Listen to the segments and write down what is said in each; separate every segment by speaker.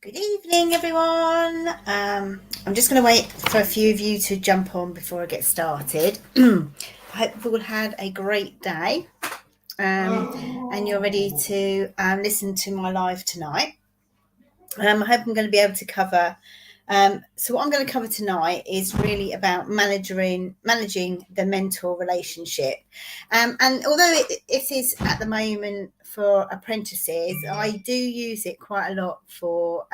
Speaker 1: Good evening, everyone. I'm just going to wait for a few of you to jump on before I get started. I hope you've all had a great day and you're ready to listen to my live tonight. I hope I'm going to be able to cover. So what I'm going to cover tonight is really about managing the mentor relationship. And although it is at the moment for apprentices, I do use it quite a lot for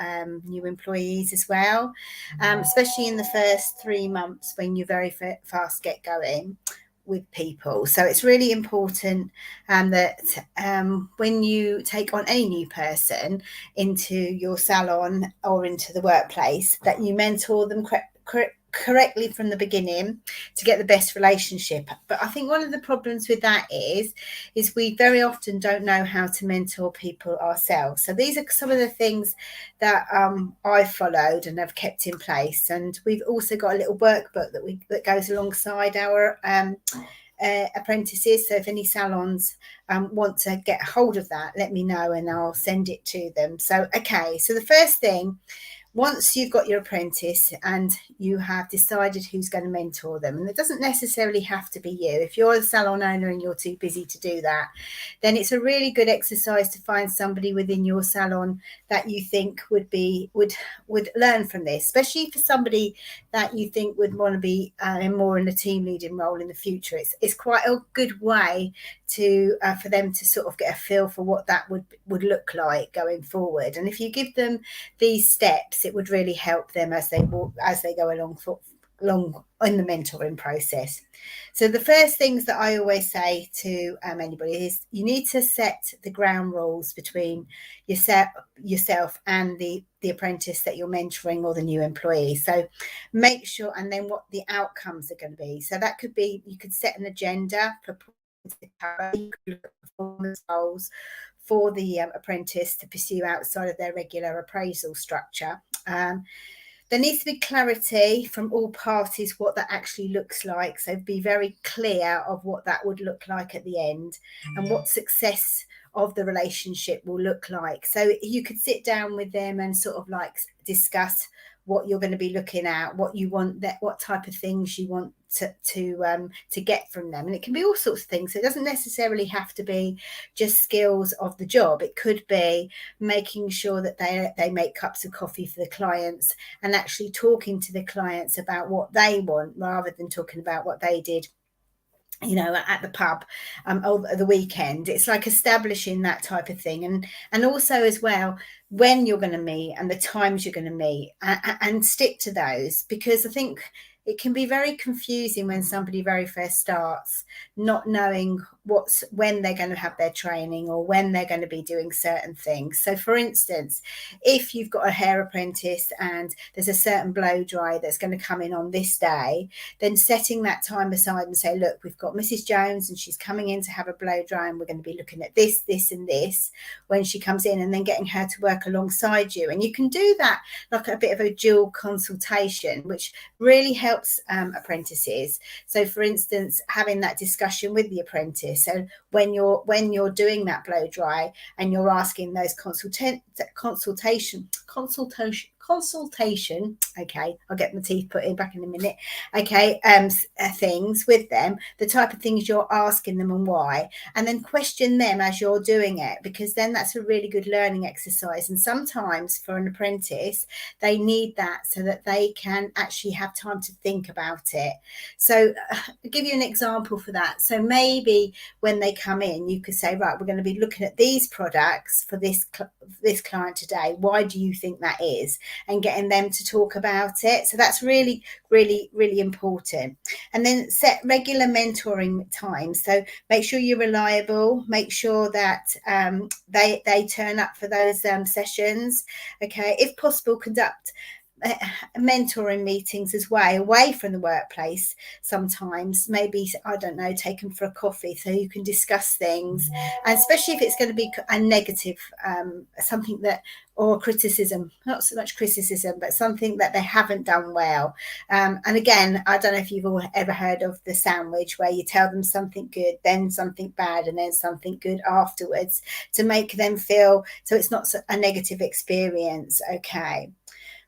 Speaker 1: new employees as well, especially in the first 3 months when you very fast get going with people. So it's really important that when you take on any new person into your salon or into the workplace, that you mentor them correctly from the beginning to get the best relationship. But I think one of the problems with that is we very often don't know how to mentor people ourselves. So these are some of the things that I've followed and have kept in place. And we've also got a little workbook that goes alongside our apprentices. So if any salons want to get hold of that, let me know and I'll send it to them. So the first thing, once you've got your apprentice and you have decided who's going to mentor them, and it doesn't necessarily have to be you. If you're a salon owner and you're too busy to do that, then it's a really good exercise to find somebody within your salon that you think would learn from this, especially for somebody that you think would want to be more in a team leading role in the future. It's quite a good way to for them to sort of get a feel for what that would look like going forward. And if you give them these steps, it would really help them as they go along in the mentoring process. So the first things that I always say to anybody is you need to set the ground rules between yourself and the apprentice that you're mentoring or the new employee. So make sure, and then what the outcomes are going to be. So that could be, you could set an agenda for performance goals for the apprentice to pursue outside of their regular appraisal structure. There needs to be clarity from all parties what that actually looks like. So be very clear of what that would look like at the end and what success of the relationship will look like. So you could sit down with them and sort of like discuss what you're going to be looking at, what you want, what type of things you want to get from them. And it can be all sorts of things. So it doesn't necessarily have to be just skills of the job. It could be making sure that they make cups of coffee for the clients and actually talking to the clients about what they want rather than talking about what they did at the pub over the weekend. It's like establishing that type of thing, and also as well when you're going to meet and the times you're going to meet, and stick to those, because I think it can be very confusing when somebody very first starts, not knowing when they're going to have their training or when they're going to be doing certain things. So for instance, if you've got a hair apprentice and there's a certain blow dry that's going to come in on this day, then setting that time aside and say, look, we've got Mrs. Jones and she's coming in to have a blow dry and we're going to be looking at this, this and this when she comes in, and then getting her to work alongside you. And you can do that like a bit of a dual consultation, which really helps apprentices. So for instance, having that discussion with the apprentice. So when you're doing that blow dry and you're asking those consultation, okay, I'll get my teeth put in back in a minute, okay, things with them, the type of things you're asking them and why, and then question them as you're doing it, because then that's a really good learning exercise. And sometimes for an apprentice, they need that so that they can actually have time to think about it. So I'll give you an example for that. So maybe when they come in, you could say, right, we're going to be looking at these products for this client today. Why do you think that is? And getting them to talk about it. So that's really, really, really important. And then set regular mentoring times. So make sure you're reliable. Make sure that they turn up for those sessions. Okay, if possible, conduct mentoring meetings as well, away from the workplace. Sometimes, maybe, I don't know, take them for a coffee so you can discuss things, and especially if it's going to be a negative, something that, or criticism, not so much criticism, but something that they haven't done well. And again, I don't know if you've all ever heard of the sandwich, where you tell them something good, then something bad, and then something good afterwards, to make them feel so it's not a negative experience. Okay.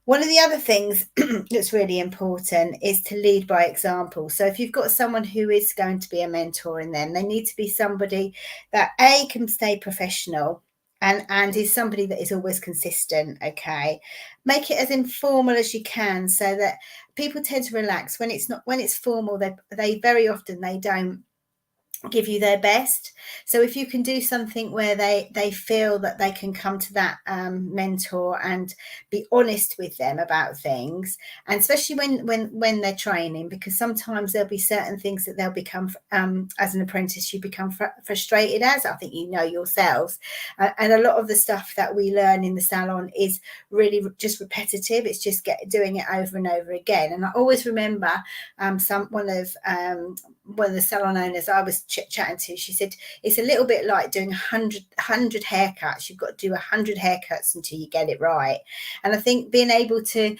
Speaker 1: One of the other things that's really important is to lead by example. So if you've got someone who is going to be a mentor in them, they need to be somebody that can stay professional, and is somebody that is always consistent. Okay. Make it as informal as you can, so that people tend to relax. When it's formal, they very often, they don't give you their best. So if you can do something where they feel that they can come to that mentor and be honest with them about things, and especially when they're training, because sometimes there'll be certain things that they'll become, as an apprentice, you become frustrated as, I think you know yourselves, and a lot of the stuff that we learn in the salon is really just repetitive. It's just doing it over and over again. And I always remember one of the salon owners I was chatting to, she said it's a little bit like doing 100 haircuts. You've got to do 100 haircuts until you get it right. And I think being able to,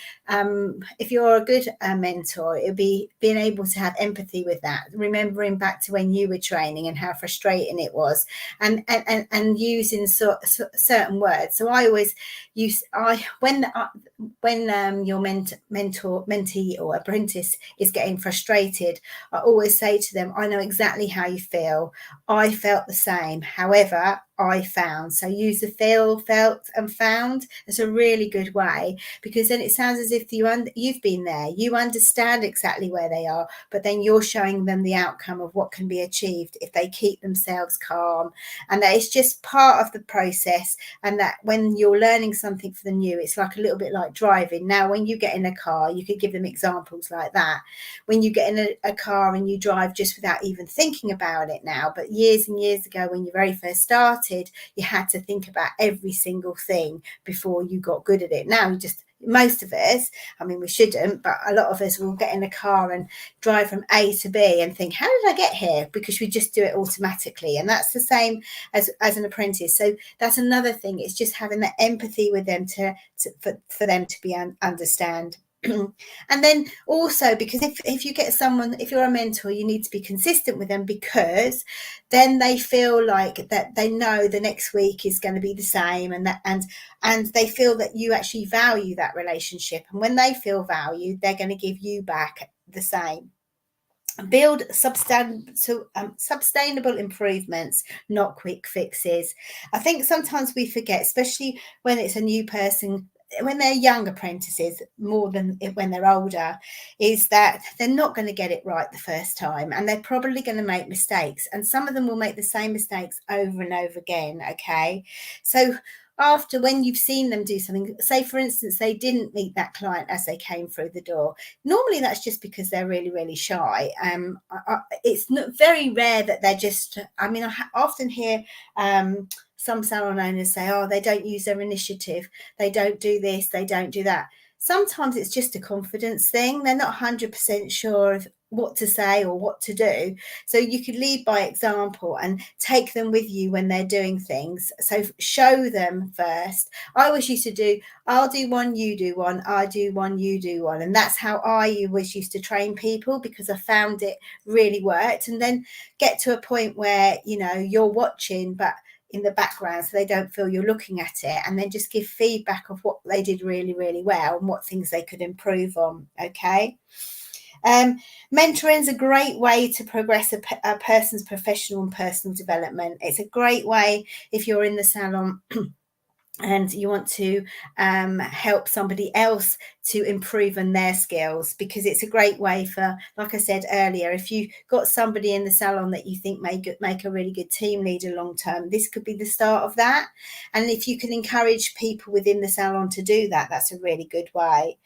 Speaker 1: if you're a good mentor, it'll be being able to have empathy with that, remembering back to when you were training and how frustrating it was, and using certain words. So I always use, when your mentee or apprentice is getting frustrated, I always say to them, I know exactly how you feel. I felt the same. However, I found. So use the feel, felt, and found. It's a really good way, because then it sounds as if you've been there. You understand exactly where they are, but then you're showing them the outcome of what can be achieved if they keep themselves calm. And that it's just part of the process. And that when you're learning something for the new, it's like a little bit like driving. Now, when you get in a car, you could give them examples like that. When you get in a car and you drive just without even thinking about it now, but years and years ago, when you very first started, you had to think about every single thing before you got good at it. Now, most of us, I mean, we shouldn't, but a lot of us will get in a car and drive from A to B and think, how did I get here? Because we just do it automatically. And that's the same as an apprentice. So that's another thing. It's just having that empathy with them for them to be understand. And then also, because if you get someone, if you're a mentor, you need to be consistent with them, because then they feel like that they know the next week is going to be the same, and they feel that you actually value that relationship. And when they feel valued, they're going to give you back the same. Build sustainable improvements, not quick fixes. I think sometimes we forget, especially when it's a new person, when they're young apprentices, more than when they're older, is that they're not going to get it right the first time, and they're probably going to make mistakes, and some of them will make the same mistakes over and over again. Okay, so after, when you've seen them do something, say for instance they didn't meet that client as they came through the door, normally that's just because they're really, really shy. It's not very rare that they're just, I mean, I often hear some salon owners say, oh, they don't use their initiative, they don't do this, they don't do that. Sometimes it's just a confidence thing. They're not 100% sure of what to say or what to do. So you could lead by example and take them with you when they're doing things. So show them first. I always used to do, I'll do one, you do one, I do one, you do one. And that's how I always used to train people, because I found it really worked. And then get to a point where, you know, you're watching, but in the background, so they don't feel you're looking at it, and then just give feedback of what they did really, really well and what things they could improve on. Okay. Mentoring is a great way to progress a person's professional and personal development. It's a great way if you're in the salon and you want to help somebody else to improve on their skills, because it's a great way for, like I said earlier, if you've got somebody in the salon that you think may make a really good team leader long term, this could be the start of that. And if you can encourage people within the salon to do that, that's a really good way.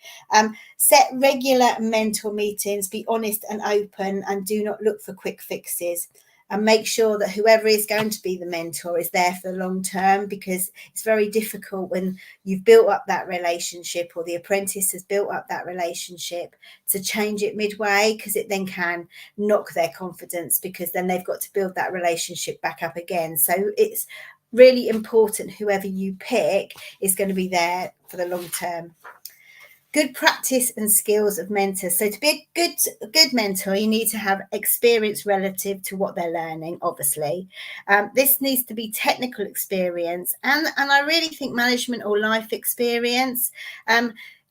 Speaker 1: Set regular mentor meetings, be honest and open, and do not look for quick fixes. and make sure that whoever is going to be the mentor is there for the long term, because it's very difficult when you've built up that relationship, or the apprentice has built up that relationship, to change it midway, because it then can knock their confidence, because then they've got to build that relationship back up again. So it's really important whoever you pick is going to be there for the long term. Good practice and skills of mentors. So to be a good mentor, you need to have experience relative to what they're learning, obviously. This needs to be technical experience, and I really think management or life experience.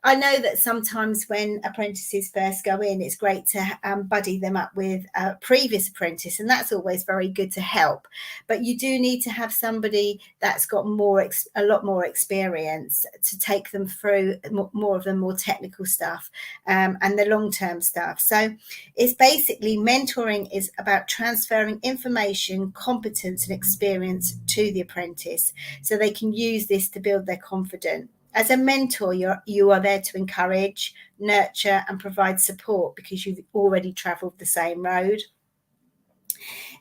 Speaker 1: I know that sometimes when apprentices first go in, it's great to buddy them up with a previous apprentice, and that's always very good to help. But you do need to have somebody that's got a lot more experience to take them through more of the more technical stuff, and the long-term stuff. So it's basically, mentoring is about transferring information, competence, and experience to the apprentice, so they can use this to build their confidence. As a mentor, you are there to encourage, nurture, and provide support, because you've already travelled the same road.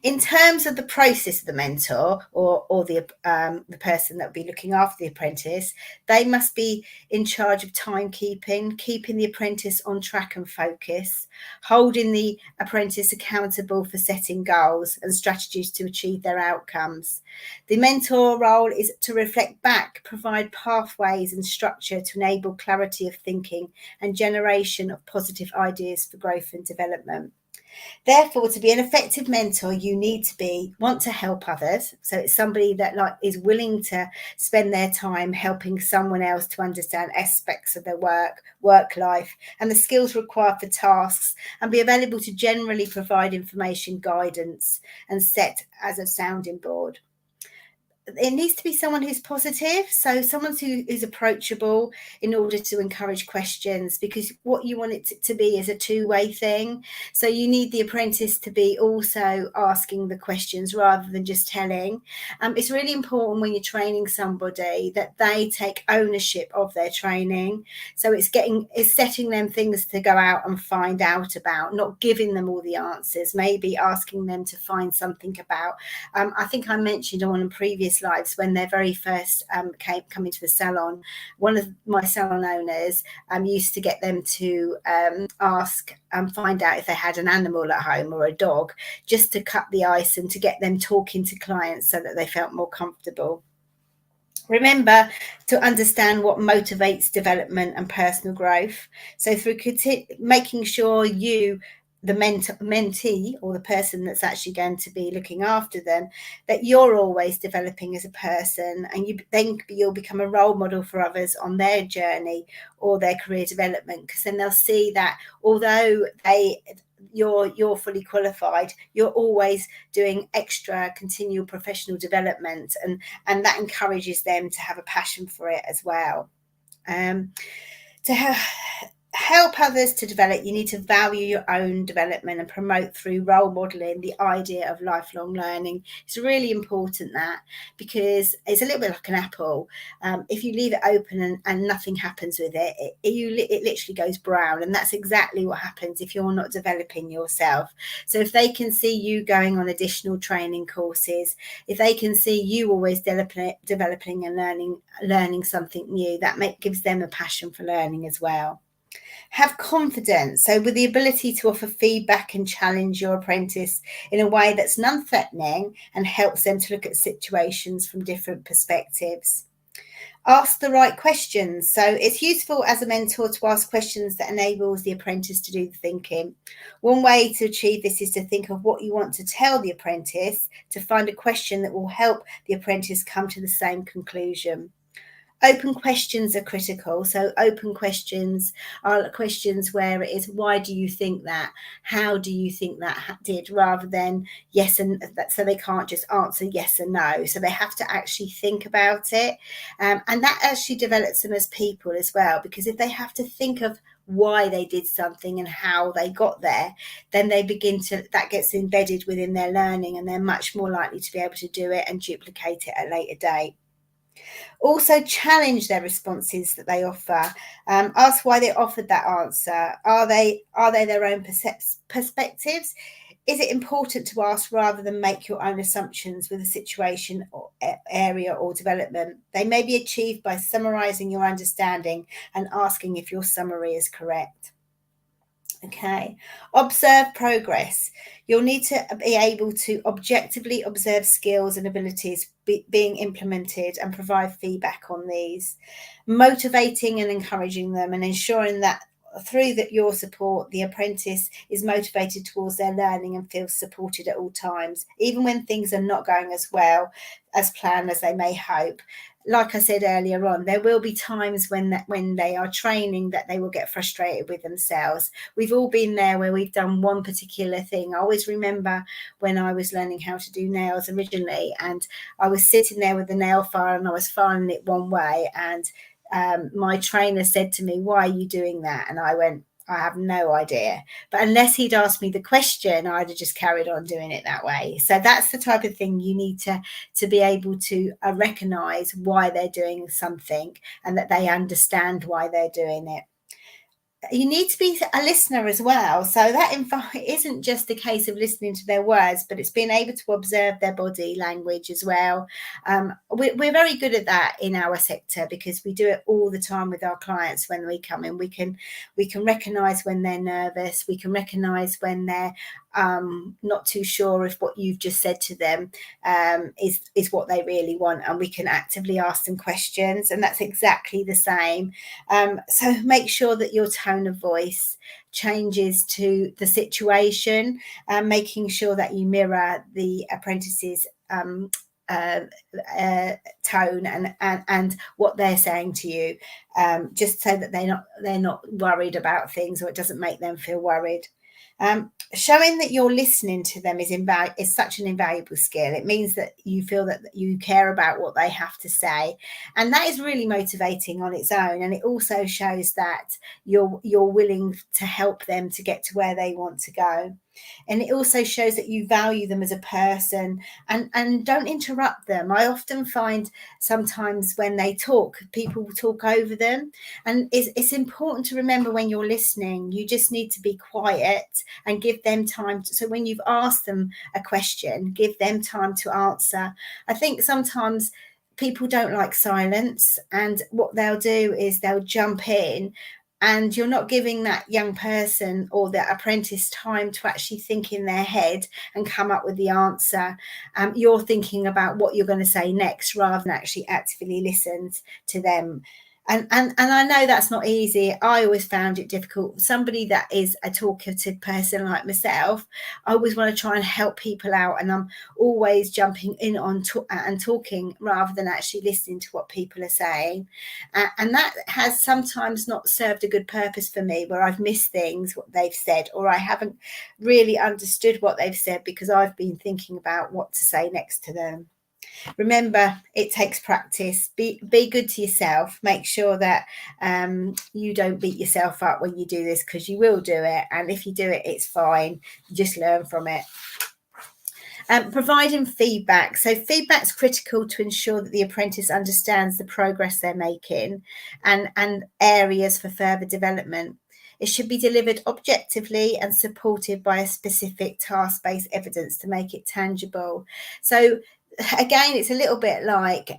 Speaker 1: In terms of the process of the mentor, or the person that will be looking after the apprentice, they must be in charge of timekeeping, keeping the apprentice on track and focus, holding the apprentice accountable for setting goals and strategies to achieve their outcomes. The mentor role is to reflect back, provide pathways and structure to enable clarity of thinking and generation of positive ideas for growth and development. Therefore, to be an effective mentor, you need to want to help others. So it's somebody that is willing to spend their time helping someone else to understand aspects of their work life, and the skills required for tasks, and be available to generally provide information, guidance, and set as a sounding board. It needs to be someone who's positive, so someone who's approachable, in order to encourage questions, because what you want it to be is a two-way thing. So you need the apprentice to be also asking the questions rather than just telling. It's really important when you're training somebody that they take ownership of their training. So it's setting them things to go out and find out about, not giving them all the answers, maybe asking them to find something about. I think I mentioned on a previous lives, when they very first come into the salon, one of my salon owners used to get them to ask and find out if they had an animal at home or a dog, just to cut the ice and to get them talking to clients so that they felt more comfortable. Remember to understand what motivates development and personal growth. So through making sure the mentee, or the person that's actually going to be looking after them, that you're always developing as a person, and you'll become a role model for others on their journey or their career development, because then they'll see that although you're fully qualified, you're always doing extra continual professional development, and that encourages them to have a passion for it as well. To help others to develop, you need to value your own development and promote through role modeling the idea of lifelong learning. It's really important, that, because it's a little bit like an apple. If you leave it open and nothing happens with it, it literally goes brown, and that's exactly what happens if you're not developing yourself. So if they can see you going on additional training courses, if they can see you always developing and learning something new, that gives them a passion for learning as well. Have confidence, so with the ability to offer feedback and challenge your apprentice in a way that's non-threatening and helps them to look at situations from different perspectives. Ask the right questions. So it's useful as a mentor to ask questions that enables the apprentice to do the thinking. One way to achieve this is to think of what you want to tell the apprentice, to find a question that will help the apprentice come to the same conclusion. Open questions are critical. So open questions are questions where it is, why do you think that? How do you think that did? Rather than yes and that. So they can't just answer yes and no. So they have to actually think about it. And that actually develops them as people as well, because if they have to think of why they did something and how they got there, then that gets embedded within their learning, and they're much more likely to be able to do it and duplicate it at a later date. Also challenge their responses that they offer. Ask why they offered that answer. Are they their own perspectives? is it important to ask rather than make your own assumptions with a situation or area or development? They may be achieved by summarizing your understanding and asking if your summary is correct. Okay, observe progress. You'll need to be able to objectively observe skills and abilities being implemented and provide feedback on these, motivating and encouraging them, and ensuring that through your support, the apprentice is motivated towards their learning and feels supported at all times, even when things are not going as well as planned as they may hope. Like I said earlier on, there will be times when they are training that they will get frustrated with themselves. We've all been there where we've done one particular thing. I always remember when I was learning how to do nails originally, and I was sitting there with the nail file and I was filing it one way, and my trainer said to me, "Why are you doing that?" And I went, "I have no idea." But unless he'd asked me the question, I'd have just carried on doing it that way. So that's the type of thing you need to be able to recognize why they're doing something and that they understand why they're doing it. You need to be a listener as well. So that isn't just a case of listening to their words, but it's being able to observe their body language as well. We're very good at that in our sector because we do it all the time with our clients when we come in. We can recognize when they're nervous. We can recognize when they're not too sure if what you've just said to them is what they really want, and we can actively ask them questions, and that's exactly the same. So make sure that your tone of voice changes to the situation, making sure that you mirror the apprentices tone and what they're saying to you, just so that they're not worried about things, or it doesn't make them feel worried. Showing that you're listening to them is such an invaluable skill. It means that you feel that you care about what they have to say, and that is really motivating on its own. And it also shows that you're willing to help them to get to where they want to go. And it also shows that you value them as a person, and don't interrupt them. I often find sometimes when they talk, people talk over them, and it's important to remember when you're listening, you just need to be quiet and give them time so when you've asked them a question, give them time to answer. I think sometimes people don't like silence, and what they'll do is they'll jump in, and you're not giving that young person or the apprentice time to actually think in their head and come up with the answer. You're thinking about what you're going to say next rather than actually actively listen to them. And I know that's not easy. I always found it difficult. Somebody that is a talkative person like myself, I always want to try and help people out, and I'm always jumping in on and talking rather than actually listening to what people are saying. And that has sometimes not served a good purpose for me, where I've missed things, what they've said, or I haven't really understood what they've said because I've been thinking about what to say next to them. Remember, it takes practice. Be good to yourself. Make sure that you don't beat yourself up when you do this, because you will do it. And if you do it, it's fine. You just learn from it. Providing feedback. So feedback's critical to ensure that the apprentice understands the progress they're making and areas for further development. It should be delivered objectively and supported by a specific task-based evidence to make it tangible. So again, it's a little bit like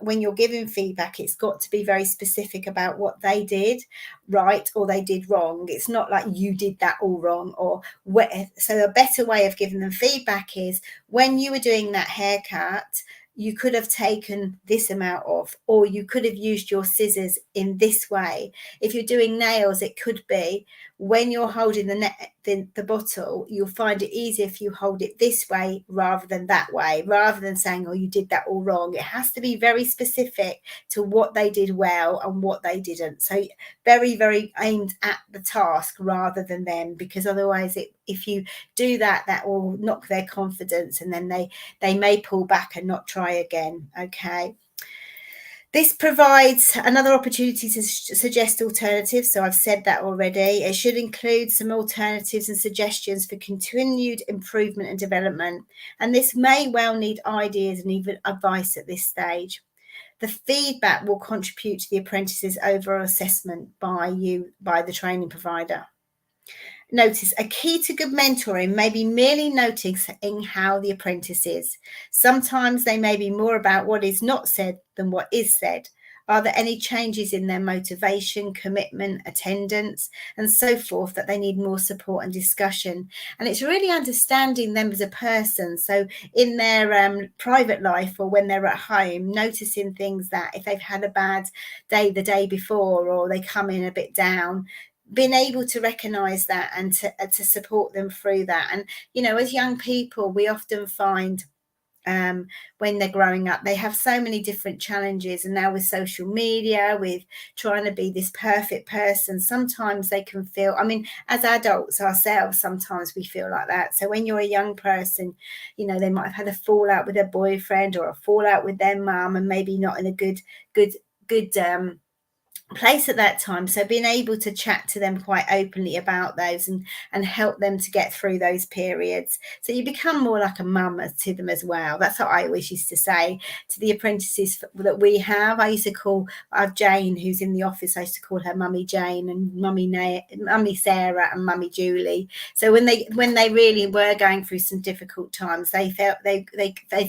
Speaker 1: when you're giving feedback, it's got to be very specific about what they did right or they did wrong. It's not like you did that all wrong or where. So a better way of giving them feedback is when you were doing that haircut, you could have taken this amount off, or you could have used your scissors in this way. If you're doing nails, it could be when you're holding the bottle, you'll find it easier if you hold it this way rather than that way, rather than saying, oh, you did that all wrong. It has to be very specific to what they did well and what they didn't. So very, very aimed at the task rather than them, because otherwise if you do that, that will knock their confidence, and then they may pull back and not try again. Okay. This provides another opportunity to suggest alternatives. So I've said that already. It should include some alternatives and suggestions for continued improvement and development. And this may well need ideas and even advice at this stage. The feedback will contribute to the apprentice's overall assessment by the training provider. Notice a key to good mentoring may be merely noticing how the apprentice is. Sometimes they may be more about what is not said than what is said. Are there any changes in their motivation, commitment, attendance, and so forth that they need more support and discussion? And it's really understanding them as a person. So in their private life or when they're at home, noticing things that if they've had a bad day the day before or they come in a bit down, being able to recognize that and to support them through that. And as young people, we often find when they're growing up, they have so many different challenges, and now with social media, with trying to be this perfect person, sometimes they can feel, I mean, as adults ourselves, sometimes we feel like that. So when you're a young person, they might have had a fallout with their boyfriend or a fallout with their mum, and maybe not in a good place at that time. So being able to chat to them quite openly about those and help them to get through those periods, so you become more like a mum to them as well. That's what I always used to say to the apprentices that we have. I used to call, I have Jane who's in the office, I used to call her Mummy Jane and Mummy Sarah and Mummy Julie. So when they really were going through some difficult times, they felt they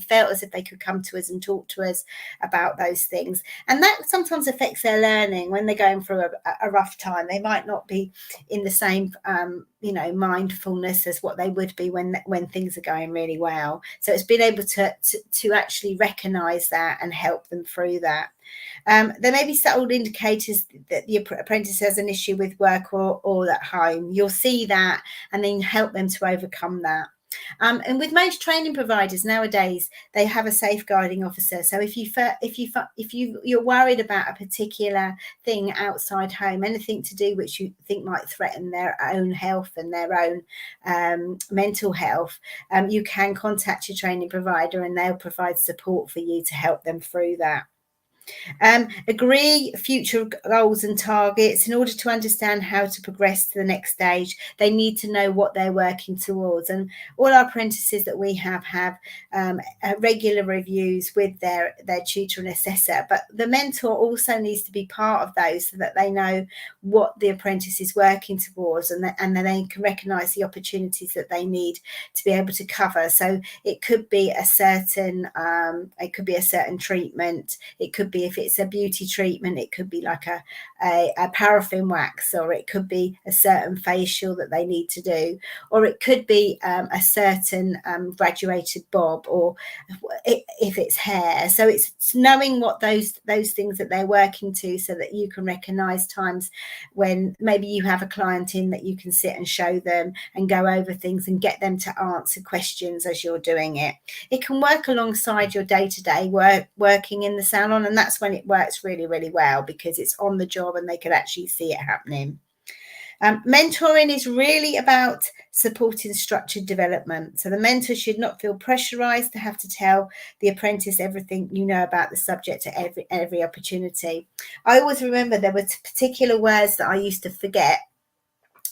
Speaker 1: felt as if they could come to us and talk to us about those things. And that sometimes affects their learning. When they're going through a rough time, they might not be in the same mindfulness as what they would be when things are going really well. So it's being able to actually recognize that and help them through that. There may be subtle indicators that the apprentice has an issue with work or at home. You'll see that and then help them to overcome that. And with most training providers nowadays, they have a safeguarding officer. So if you're worried about a particular thing outside home, anything to do which you think might threaten their own health and their own mental health, you can contact your training provider and they'll provide support for you to help them through that. Agree future goals and targets. In order to understand how to progress to the next stage, they need to know what they're working towards. And all our apprentices that we have regular reviews with their tutor and assessor, but the mentor also needs to be part of those so that they know what the apprentice is working towards, and then they can recognise the opportunities that they need to be able to cover. So it could be a certain treatment. It could be, if it's a beauty treatment, it could be like a paraffin wax, or it could be a certain facial that they need to do, or it could be a certain graduated bob, or if it's hair. So it's knowing what those things that they're working to, so that you can recognise times when maybe you have a client in that you can sit and show them and go over things and get them to answer questions as you're doing it. It can work alongside your day-to-day working in the salon, and that's when it works really, really well, because it's on the job and they can actually see it happening. Mentoring is really about supporting structured development. So the mentor should not feel pressurized to have to tell the apprentice everything you know about the subject at every opportunity. I always remember there were particular words that I used to forget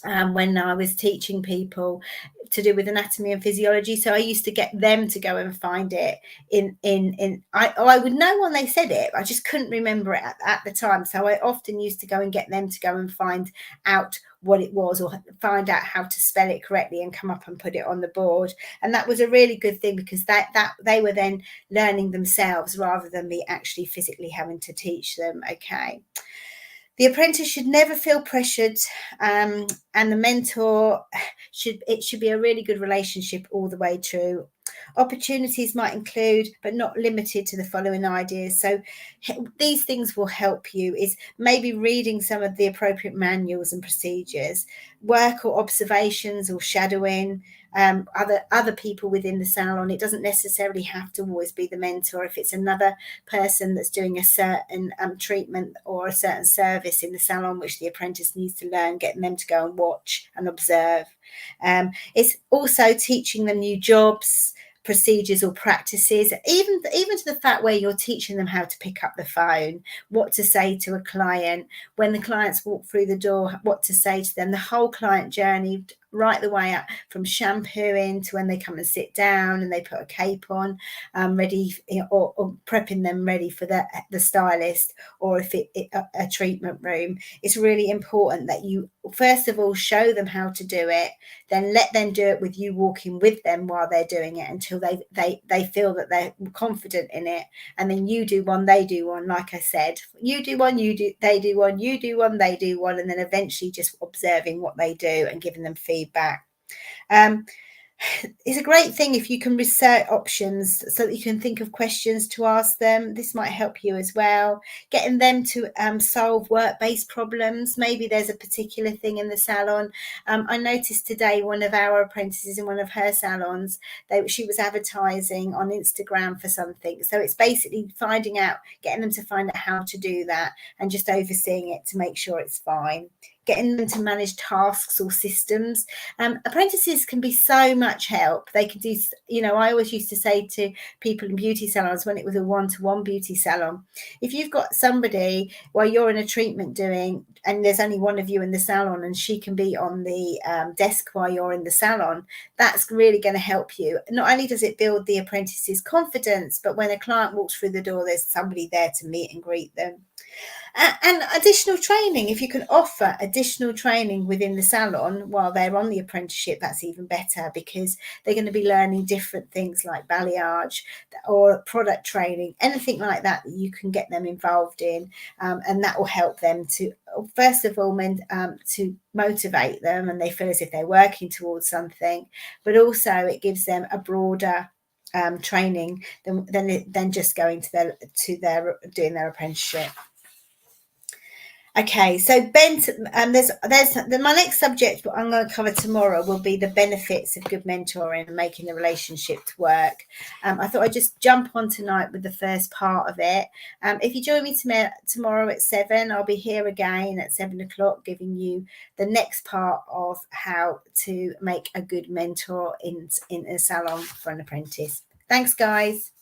Speaker 1: when I was teaching people to do with anatomy and physiology. So I used to get them to go and find it I would know when they said it, I just couldn't remember it at the time. So I often used to go and get them to go and find out what it was, or find out how to spell it correctly and come up and put it on the board. And that was a really good thing, because that they were then learning themselves rather than me actually physically having to teach them. Okay. The apprentice should never feel pressured, and the mentor should be a really good relationship all the way through. Opportunities might include, but not limited to, the following ideas. So these things will help you, is maybe reading some of the appropriate manuals and procedures, work or observations or shadowing other people within the salon. It doesn't necessarily have to always be the mentor. If it's another person that's doing a certain treatment or a certain service in the salon which the apprentice needs to learn, getting them to go and watch and observe. It's also teaching them new jobs, procedures or practices, even to the fact where you're teaching them how to pick up the phone, what to say to a client when the clients walk through the door, what to say to them, the whole client journey. right the way up from shampooing to when they come and sit down and they put a cape on, ready, or prepping them ready for the stylist, or if a treatment room. It's really important that you first of all show them how to do it, then let them do it with you walking with them while they're doing it until they feel that they're confident in it. And then you do one, they do one. Like I said, you do one, they do one, you do one, they do one, and then eventually just observing what they do and giving them feedback. It's a great thing if you can research options so that you can think of questions to ask them. This might help you as well. Getting them to solve work-based problems. Maybe there's a particular thing in the salon. I noticed today one of our apprentices in one of her salons, she was advertising on Instagram for something. So it's basically getting them to find out how to do that and just overseeing it to make sure it's fine. Getting them to manage tasks or systems. Apprentices can be so much help. They can do, I always used to say to people in beauty salons when it was a one-to-one beauty salon, if you've got somebody while you're in a treatment doing, and there's only one of you in the salon and she can be on the desk while you're in the salon, that's really going to help you. Not only does it build the apprentice's confidence, but when a client walks through the door, there's somebody there to meet and greet them. And additional training, if you can offer additional training within the salon while they're on the apprenticeship, that's even better, because they're going to be learning different things like balayage or product training, anything like that you can get them involved in, and that will help them to, first of all, to motivate them and they feel as if they're working towards something, but also it gives them a broader training than just going to their doing their apprenticeship. Okay, so there's my next subject I'm going to cover tomorrow will be the benefits of good mentoring and making the relationship work. I thought I'd just jump on tonight with the first part of it. If you join me tomorrow at 7, I'll be here again at 7 o'clock giving you the next part of how to make a good mentor in a salon for an apprentice. Thanks, guys.